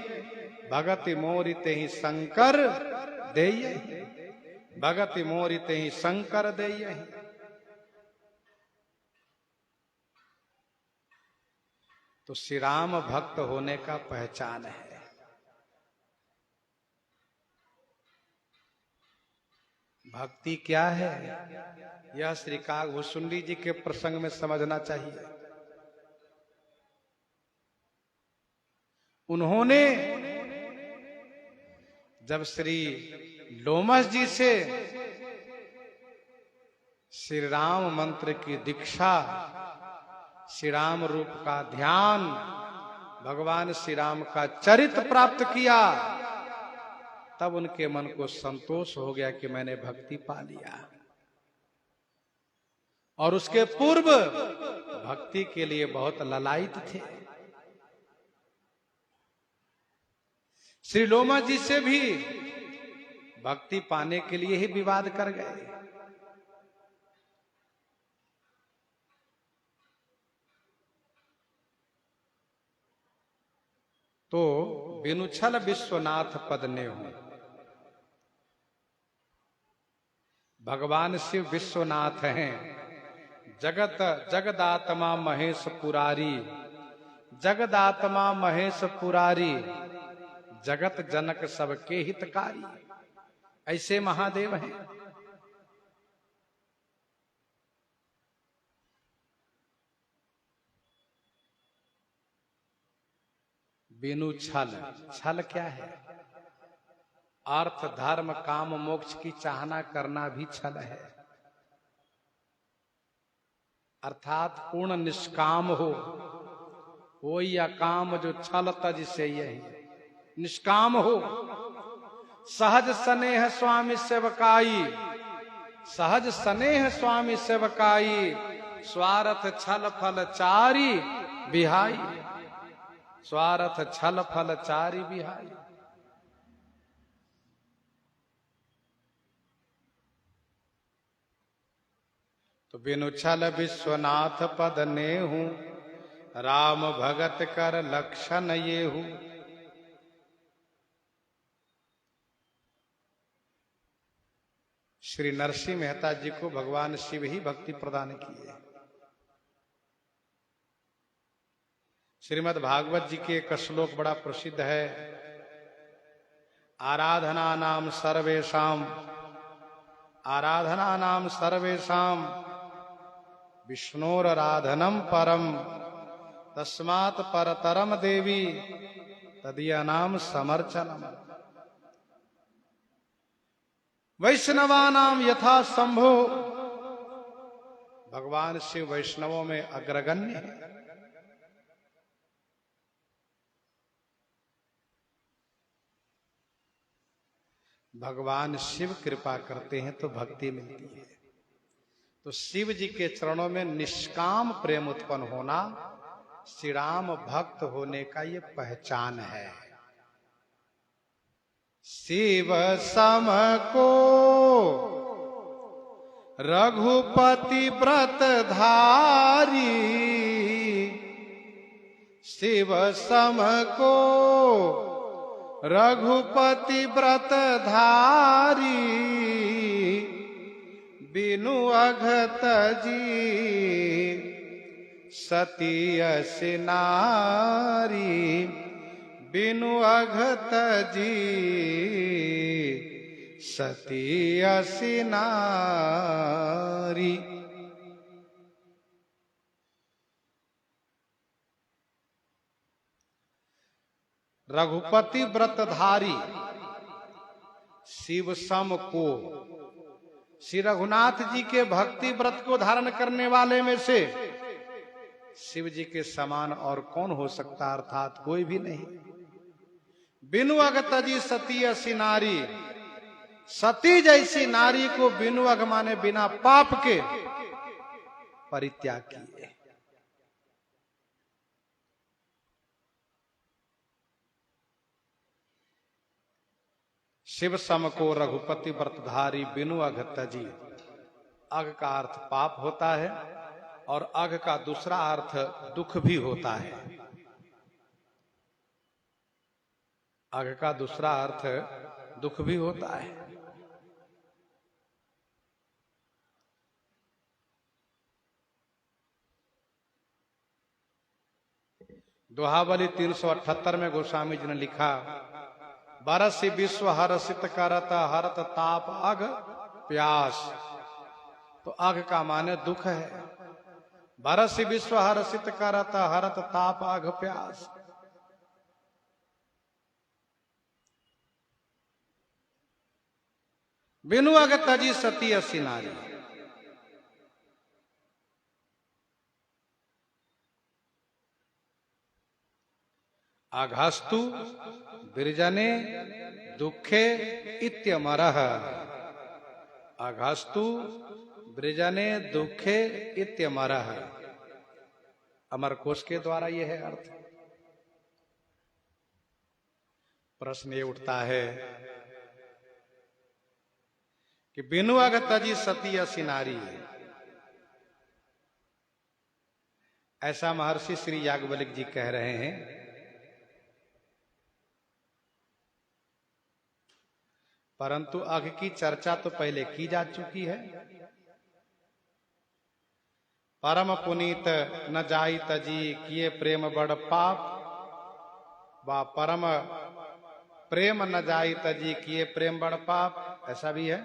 भगति मोरिते ही शंकर देयहि, भगति मोरिते ही शंकर देयहि। तो श्री राम भक्त होने का पहचान है। भक्ति क्या है, यह श्री कागभूषुंडी जी के प्रसंग में समझना चाहिए। उन्होंने जब श्री लोमस जी से श्री राम मंत्र की दीक्षा, श्री राम रूप का ध्यान, भगवान श्री राम का चरित्र प्राप्त किया, तब उनके मन को संतोष हो गया कि मैंने भक्ति पा लिया। और उसके पूर्व भक्ति के लिए बहुत ललायित थे। श्री लोमा जी से भी भक्ति पाने के लिए ही विवाद कर गए। तो बिनु छल विश्वनाथ पद ने हूं। भगवान शिव विश्वनाथ हैं, जगत जगदात्मा महेश पुरारी, जगदात्मा महेश पुरारी, जगत जनक सबके हितकारी, ऐसे महादेव हैं। बिनु छल, छल क्या है? अर्थ धर्म काम मोक्ष की चाहना करना भी छल है। अर्थात पूर्ण निष्काम हो, कोई अकाम जो छल तज से यही निष्काम हो। सहज स्नेह स्वामी सेवकाई, सहज स्नेह स्वामी सेवकाई, स्वार्थ छल फल चारी बिहाई, स्वार्थ छल फल चारी बिहाई। तो बिनु छल विश्वनाथ पद ने हूं, राम भगत कर लक्षण ये हूं। श्री नरसिंह मेहता जी को भगवान शिव ही भक्ति प्रदान की है। श्रीमद् भागवत जी के एक श्लोक बड़ा प्रसिद्ध है, आराधना नाम सर्वेशाम, आराधना नाम सर्वेशाम, विष्णोराधनम परम, तस्मात् परतरम देवी तदीय नाम समर्चनम। वैष्णवानाम यथा संभो, भगवान शिव वैष्णवों में अग्रगण्य है। भगवान शिव कृपा करते हैं तो भक्ति मिलती है। तो शिव जी के चरणों में निष्काम प्रेम उत्पन्न होना श्री राम भक्त होने का ये पहचान है। शिव सम को रघुपति व्रत धारी, शिव सम को रघुपति व्रत धारी, बिनु अघत जी सती असि नारी, बिनु अघत जी सती असि नारी। रघुपति व्रतधारी, शिव सम को, श्री रघुनाथ जी के भक्ति व्रत को धारण करने वाले में से शिव जी के समान और कौन हो सकता, अर्थात कोई भी नहीं। बिनु अघत जी सती असि नारी, सती जैसी नारी को बिनु अघ माने बिना पाप के परित्याग किए। शिव सम को रघुपति व्रतधारी, बिनु अघ तजी। अघ का अर्थ पाप होता है और अघ का दूसरा अर्थ दुख भी होता है। अघ का दूसरा अर्थ दुख भी होता है। दोहावली 378 में गोस्वामी जी ने लिखा, बरस विश्व हर्षित करत हरत ताप अघ प्यास। तो अघ का माने दुख है। बरस विश्व हर्षित करत हरत ताप अघ प्यास। बिनु अघ तजी सती असि नारी। अघस्तु बिरजने दुखे इत्यमरः। अघस्तु ब्रजने दुखे इत्यमरः। अमर कोश के द्वारा यह है अर्थ। प्रश्न ये उठता है कि बिनु अघ तजी सती असि नारी, ऐसा महर्षि श्री याज्ञवल्क्य जी कह रहे हैं। परंतु अघ की चर्चा तो पहले की जा चुकी है। परम पुनीत न जाई तजी किए प्रेम बड़ पाप, व परम प्रेम न जाई तजी किए प्रेम बड़ पाप, ऐसा भी है।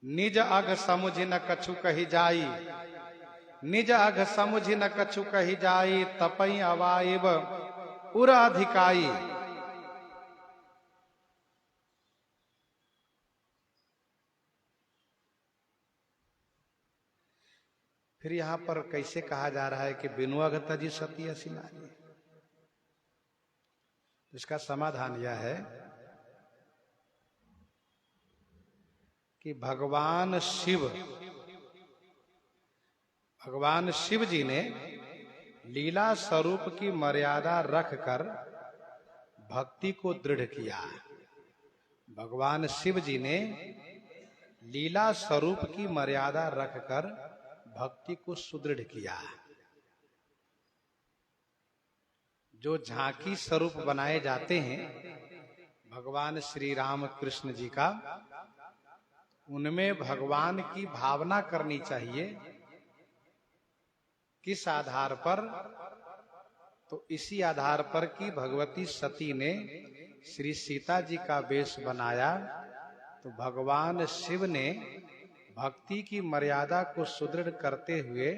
निज अघ समुझ न कछु कही जाई, निज अघ समुझ न कछु कही जाई, तपई अवाइब उर अधिकाई। फिर यहां पर कैसे कहा जा रहा है कि बिनु अघ तजी सती असी नारी। इसका समाधान यह है कि भगवान शिव जी ने लीला स्वरूप की मर्यादा रखकर भक्ति को दृढ़ किया। भगवान शिव जी ने लीला स्वरूप की मर्यादा रखकर भक्ति को सुदृढ़ किया। जो झांकी स्वरूप बनाए जाते हैं भगवान श्री राम कृष्ण जी का, उनमें भगवान की भावना करनी चाहिए। किस आधार पर? तो इसी आधार पर कि भगवती सती ने श्री सीता जी का वेश बनाया, तो भगवान शिव ने भक्ति की मर्यादा को सुदृढ़ करते हुए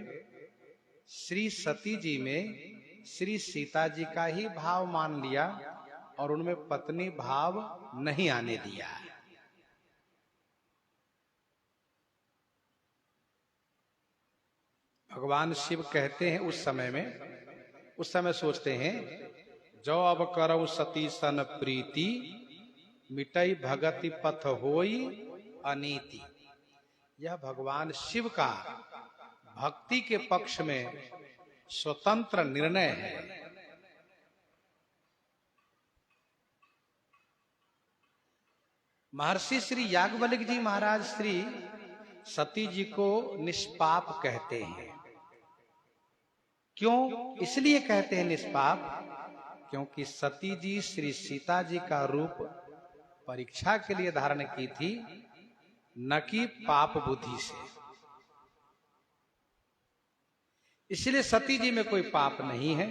श्री सती जी में श्री सीता जी का ही भाव मान लिया और उनमें पत्नी भाव नहीं आने दिया। भगवान शिव कहते हैं उस समय सोचते हैं, जो अब करऊ सती सन प्रीति, मिटई भगति पथ होई अनीति। यह भगवान शिव का भक्ति के पक्ष में स्वतंत्र निर्णय है। महर्षि श्री याज्ञवल्क्य जी महाराज श्री सती जी को निष्पाप कहते हैं। क्यों? इसलिए कहते हैं निष्पाप, क्योंकि सती जी श्री सीता जी का रूप परीक्षा के लिए धारण की थी, न कि पाप बुद्धि से। इसलिए सती जी में कोई पाप नहीं है।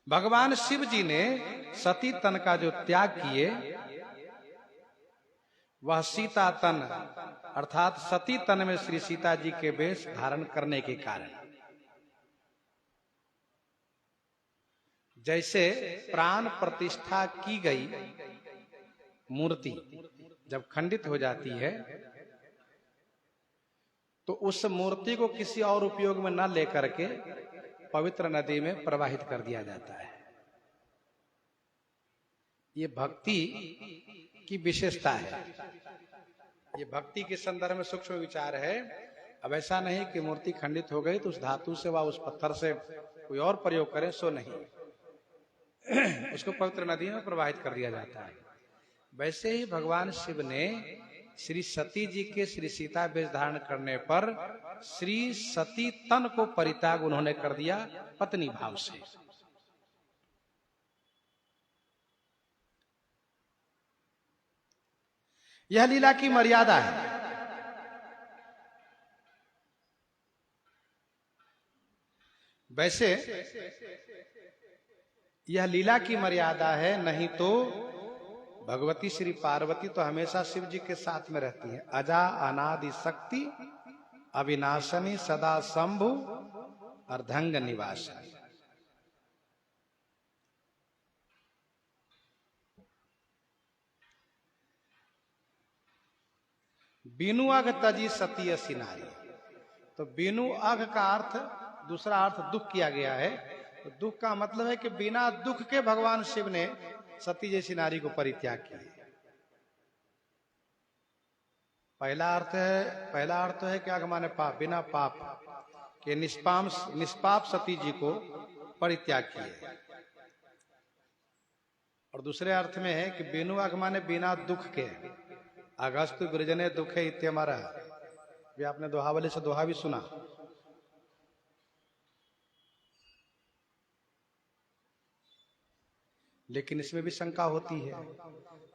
भगवान शिव जी ने सती तन का जो त्याग किए, वह सीता तन अर्थात सती तन में श्री सीता जी के वेश धारण करने के कारण। जैसे प्राण प्रतिष्ठा की गई मूर्ति जब खंडित हो जाती है, तो उस मूर्ति को किसी और उपयोग में न लेकर के पवित्र नदी में प्रवाहित कर दिया जाता है। ये भक्ति की विशेषता है। ये भक्ति के संदर्भ में सूक्ष्म विचार है। अब ऐसा नहीं कि मूर्ति खंडित हो गई तो उस धातु से व उस पत्थर से कोई और प्रयोग करें, सो नहीं, उसको पवित्र नदी में प्रवाहित कर दिया जाता है। वैसे ही भगवान शिव ने श्री सती जी के श्री सीता वेश धारण करने पर श्री सती तन को परित्याग उन्होंने कर दिया पत्नी भाव से। यह लीला की मर्यादा है। वैसे यह लीला की मर्यादा है, नहीं तो भगवती श्री पार्वती तो हमेशा शिव जी के साथ में रहती हैं। अजा अनादि शक्ति अविनाशनी सदा शंभु अर्धंग निवासनी। बिनु अघ तजी सती असी नारी। तो बिनु अघ का अर्थ, दूसरा अर्थ दुख किया गया है। तो दुख का मतलब है कि बिना दुख के भगवान शिव ने सती जैसी नारी को परित्याग किया। पहला अर्थ है कि अघ माने पाप, बिना पाप के निष्पाप सती जी को परित्याग किए। और दूसरे अर्थ में है कि बिनु अघ माने बिना दुख के। अगस्तु गृजने दुखे इत्यमरा, भी आपने दोहावली से दोहा भी सुना। लेकिन इसमें भी शंका होती है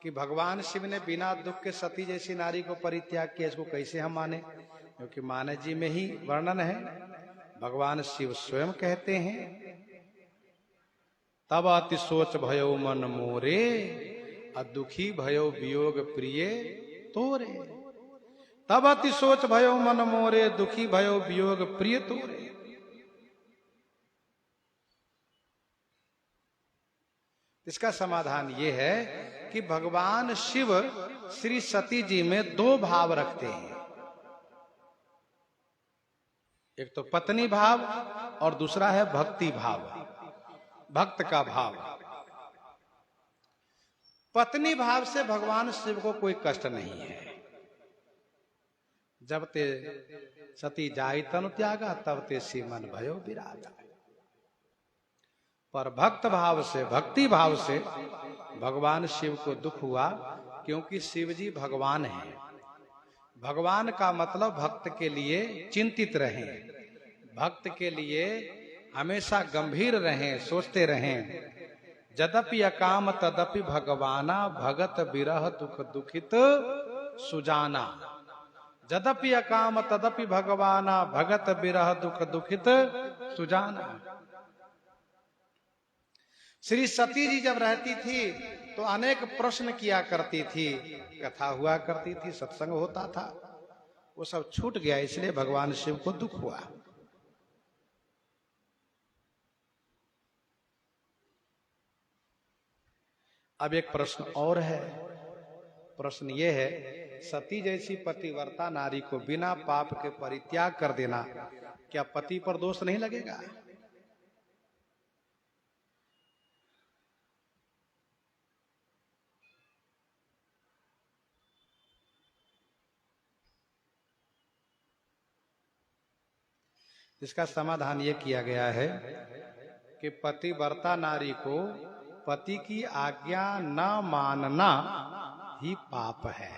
कि भगवान शिव ने बिना दुख के सती जैसी नारी को परित्याग किया, इसको कैसे हम माने? क्योंकि मानस जी में ही वर्णन है, भगवान शिव स्वयं कहते हैं, तब अति सोच भयो मन मोरे, दुखी भयो वियोग प्रिय तोरे। तब अति सोच भयो मन मोरे, दुखी भयो वियोग प्रिय तोरे। इसका समाधान ये है कि भगवान शिव श्री सती जी में दो भाव रखते हैं, एक तो पत्नी भाव और दूसरा है भक्ति भाव, भक्त का भाव। पत्नी भाव से भगवान शिव को कोई कष्ट नहीं है। जब ते सती जाई तनु त्यागा, तब ते सीमन भयो विरागा। पर भक्त भाव से, भक्ति भाव से भगवान शिव को दुख हुआ, क्योंकि शिव जी भगवान हैं। भगवान का मतलब भक्त के लिए चिंतित रहें, भक्त के लिए हमेशा गंभीर रहें, सोचते रहें। यद्यपि अकाम तदपि भगवाना, भगत विरह दुख दुखित सुजाना। यद्यपि अकाम तदपि भगवाना, भगत विरह दुख दुखित सुजाना। श्री सती जी जब रहती थी तो अनेक प्रश्न किया करती थी, कथा हुआ करती थी, सत्संग होता था, वो सब छूट गया, इसलिए भगवान शिव को दुख हुआ। अब एक प्रश्न और है। प्रश्न ये है, सती जैसी पतिव्रता नारी को बिना पाप के परित्याग कर देना, क्या पति पर दोष नहीं लगेगा? इसका समाधान ये किया गया है कि पतिव्रता नारी को पति की आज्ञा न मानना ही पाप है।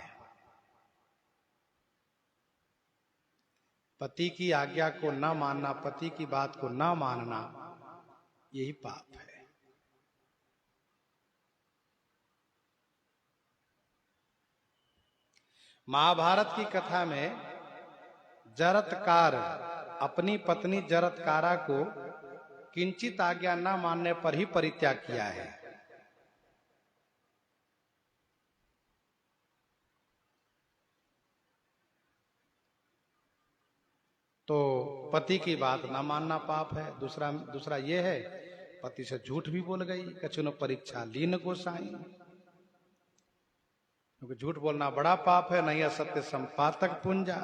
पति की आज्ञा को न मानना, पति की बात को न मानना, यही पाप है। महाभारत की कथा में जरत्कार अपनी पत्नी जरत्कारा को किंचित आज्ञा न मानने पर ही परित्याग किया है। तो पति की बात न मानना पाप है। दूसरा ये है, पति से झूठ भी बोल गई, कछुन परीक्षा लीन गोसाई। क्योंकि झूठ बोलना बड़ा पाप है, नहीं असत्य संपातक पुंजा।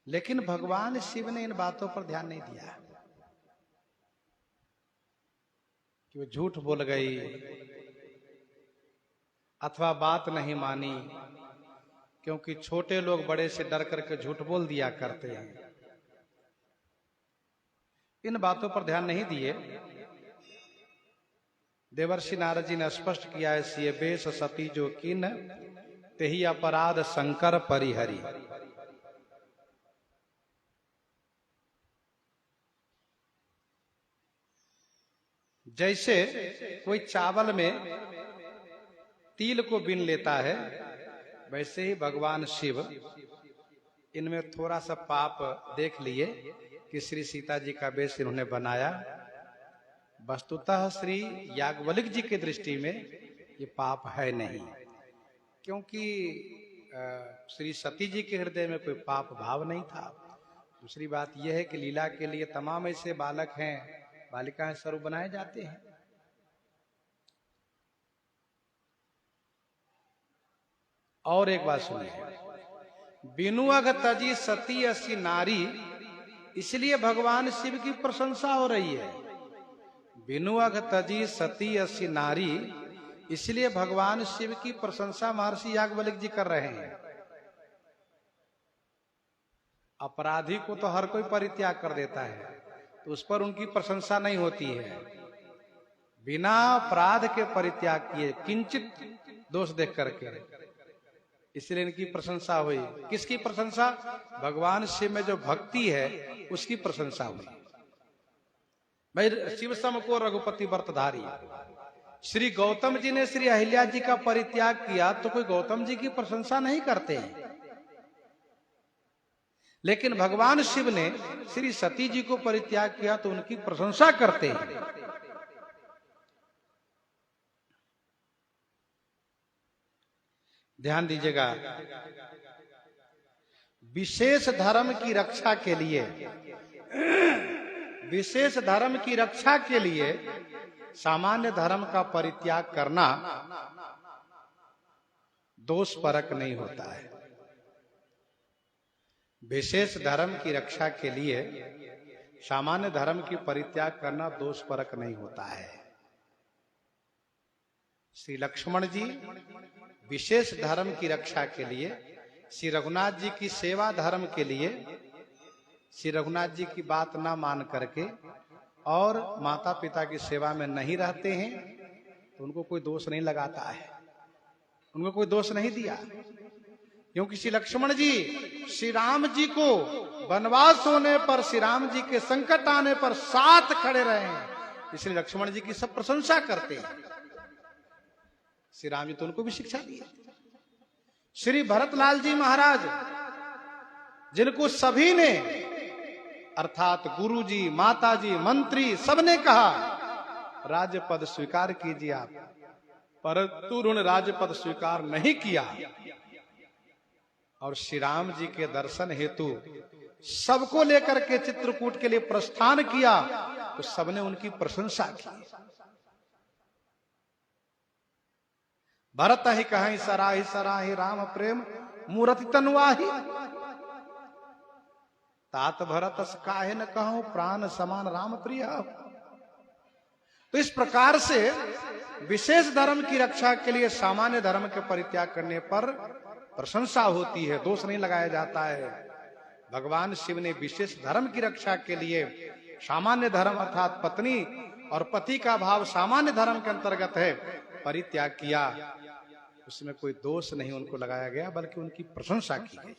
लेकिन भगवान शिव ने इन बातों पर ध्यान नहीं दिया कि वो झूठ बोल गई अथवा बात नहीं मानी, क्योंकि छोटे लोग बड़े से डर करके झूठ बोल दिया करते हैं। इन बातों पर ध्यान नहीं दिए। देवर्षि नारद जी ने स्पष्ट किया है, सिय बेश सती जो किन, तेहि अपराध शंकर परिहरी। जैसे कोई चावल में तिल को बीन लेता है, वैसे ही भगवान शिव इनमें थोड़ा सा पाप देख लिए कि श्री सीता जी का वेश इन्होंने बनाया। वस्तुतः श्री याज्ञवल्क्य जी की दृष्टि में ये पाप है नहीं, क्योंकि श्री सती जी के हृदय में कोई पाप भाव नहीं था। दूसरी बात यह है कि लीला के लिए तमाम ऐसे बालक हैं, बालिकाएं स्वरूप बनाए जाते हैं। और एक बात सुनिए, बिनु अघ तजी सती असी नारी, इसलिए भगवान शिव की प्रशंसा हो रही है। बिनु अघ तजी सती असी नारी, इसलिए भगवान शिव की प्रशंसा महर्षि याज्ञवल्क्य जी कर रहे हैं। अपराधी को तो हर कोई परित्याग कर देता है, तो उस पर उनकी प्रशंसा नहीं होती है। बिना अपराध के परित्याग किए, किंचित दोष देख करके, इसलिए इनकी प्रशंसा हुई। किसकी प्रशंसा? भगवान शिव में जो भक्ति है उसकी प्रशंसा हुई। भाई शिव सम को रघुपति व्रतधारी। श्री गौतम जी ने श्री अहिल्या जी का परित्याग किया तो कोई गौतम जी की प्रशंसा नहीं करते हैं, लेकिन भगवान शिव ने श्री सती जी को परित्याग किया तो उनकी प्रशंसा करते हैं। ध्यान दीजिएगा, विशेष धर्म की रक्षा के लिए, विशेष धर्म की रक्षा के लिए सामान्य धर्म का परित्याग करना दोष परक नहीं होता है। विशेष धर्म की रक्षा के लिए सामान्य धर्म की परित्याग करना दोष परक नहीं होता है। श्री लक्ष्मण जी विशेष धर्म की रक्षा के लिए, श्री रघुनाथ जी की सेवा धर्म के लिए श्री रघुनाथ जी की बात ना मान करके और माता पिता की सेवा में नहीं रहते हैं तो उनको कोई दोष नहीं लगाता है, उनको कोई दोष नहीं दिया। क्योंकि श्री लक्ष्मण जी श्री राम जी को वनवास होने पर, श्री राम जी के संकट आने पर साथ खड़े रहे हैं, इसलिए लक्ष्मण जी की सब प्रशंसा करते हैं। श्री राम जी तो उनको भी शिक्षा दी। श्री भरतलाल जी महाराज, जिनको सभी ने अर्थात गुरु जी, माता जी, मंत्री सबने कहा राज्यपद स्वीकार कीजिए आप, परंतु उन्होंने राज्यपद स्वीकार नहीं किया और श्री राम जी के दर्शन हेतु सबको लेकर के चित्रकूट के लिए प्रस्थान किया तो सबने उनकी प्रशंसा की। भरत ही कहीं सराही सराही राम प्रेम मूर्ति तनुआही, तात भरत काहे न कहूं प्राण समान राम प्रिय। तो इस प्रकार से विशेष धर्म की रक्षा के लिए सामान्य धर्म के परित्याग करने पर प्रशंसा होती है, दोष नहीं लगाया जाता है। भगवान शिव ने विशेष धर्म की रक्षा के लिए सामान्य धर्म अर्थात पत्नी और पति का भाव सामान्य धर्म के अंतर्गत है, परित्याग किया। उसमें कोई दोष नहीं उनको लगाया गया, बल्कि उनकी प्रशंसा की गई।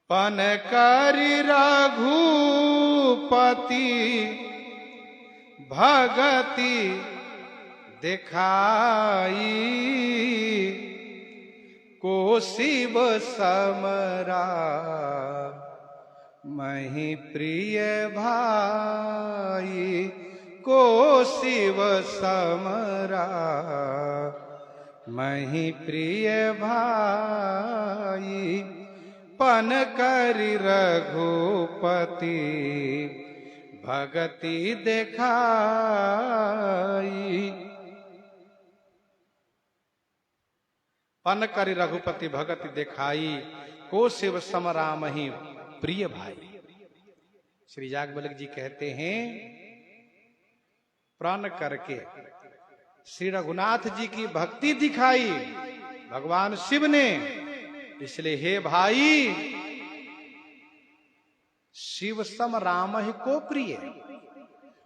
पन करि रघुपति भगति दिखाई, को शिव समरा मही प्रिय भाई, को शिव समरा मही प्रिय भाई। पन करि रघुपति भगति दिखाई। पन करि रघुपति भगति दिखाई, को शिव समरामहि प्रिय भाई। श्री याज्ञवल्क्य जी कहते हैं, प्रण करके श्री रघुनाथ जी की भक्ति दिखाई भगवान शिव ने, इसलिए हे भाई शिव सम राम ही को प्रिय।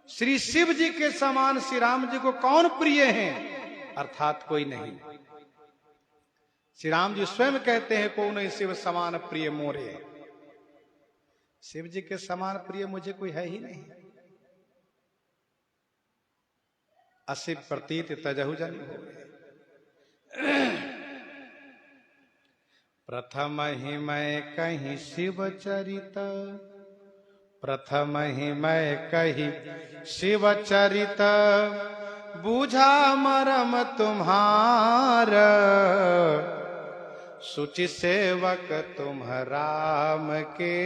श्री शिव जी के समान श्री राम जी को कौन प्रिय हैं? अर्थात कोई नहीं। श्री राम जी स्वयं कहते हैं, को नहीं शिव समान प्रिय मोरे। शिव जी के समान प्रिय मुझे कोई है ही नहीं। असिव प्रतीत तजहु जन। प्रथम ही मैं कहीं शिव चरित, प्रथम ही मैं कही शिव चरित, बूझा मरम तुम्हार, सुचि सेवक तुम राम के,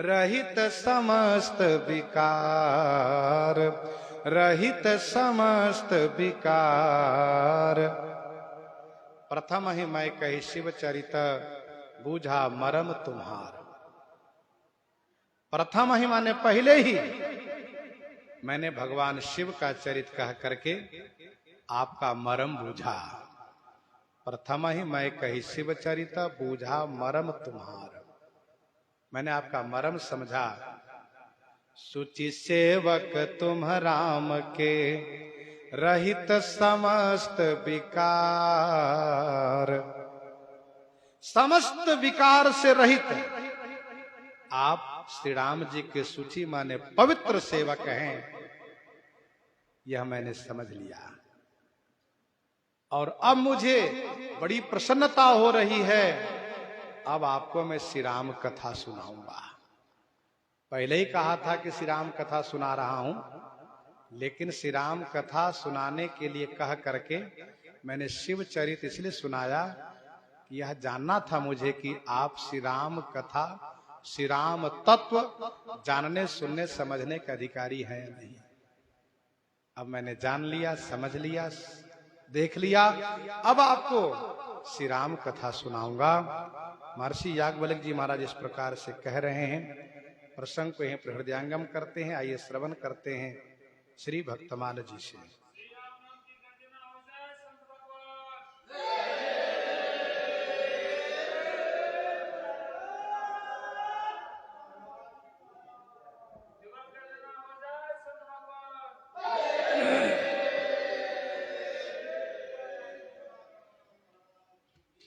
रहित समस्त विकार, रहित समस्त विकार। प्रथम ही मैं कही शिव चरित, बूझा मरम तुम्हार। प्रथम ही माने पहले ही मैंने भगवान शिव का चरित कह करके आपका मरम बूझा। प्रथम ही मैं कही शिव चरित, बूझा मरम तुम्हार। मैंने आपका मरम समझा, शुचि सेवक तुम राम के, रहित समस्त विकार। समस्त विकार से रहित आप श्री राम जी के शुचि माने पवित्र सेवक हैं, यह मैंने समझ लिया। और अब मुझे बड़ी प्रसन्नता हो रही है, अब आपको मैं श्री राम कथा सुनाऊंगा। पहले ही कहा था कि श्री राम कथा सुना रहा हूं, लेकिन श्री राम कथा सुनाने के लिए कह करके मैंने शिव चरित इसलिए सुनाया कि यह जानना था मुझे कि आप श्री राम कथा, श्री राम तत्व जानने, सुनने, समझने के अधिकारी हैं या नहीं। अब मैंने जान लिया, समझ लिया, देख लिया। अब आपको श्री राम कथा सुनाऊंगा। महर्षि याज्ञवल्क्य जी महाराज इस प्रकार से कह रहे हैं, प्रसंग को यहीं पर हृदयंगम करते हैं। आइए श्रवण करते हैं श्री भक्तमाल जी से।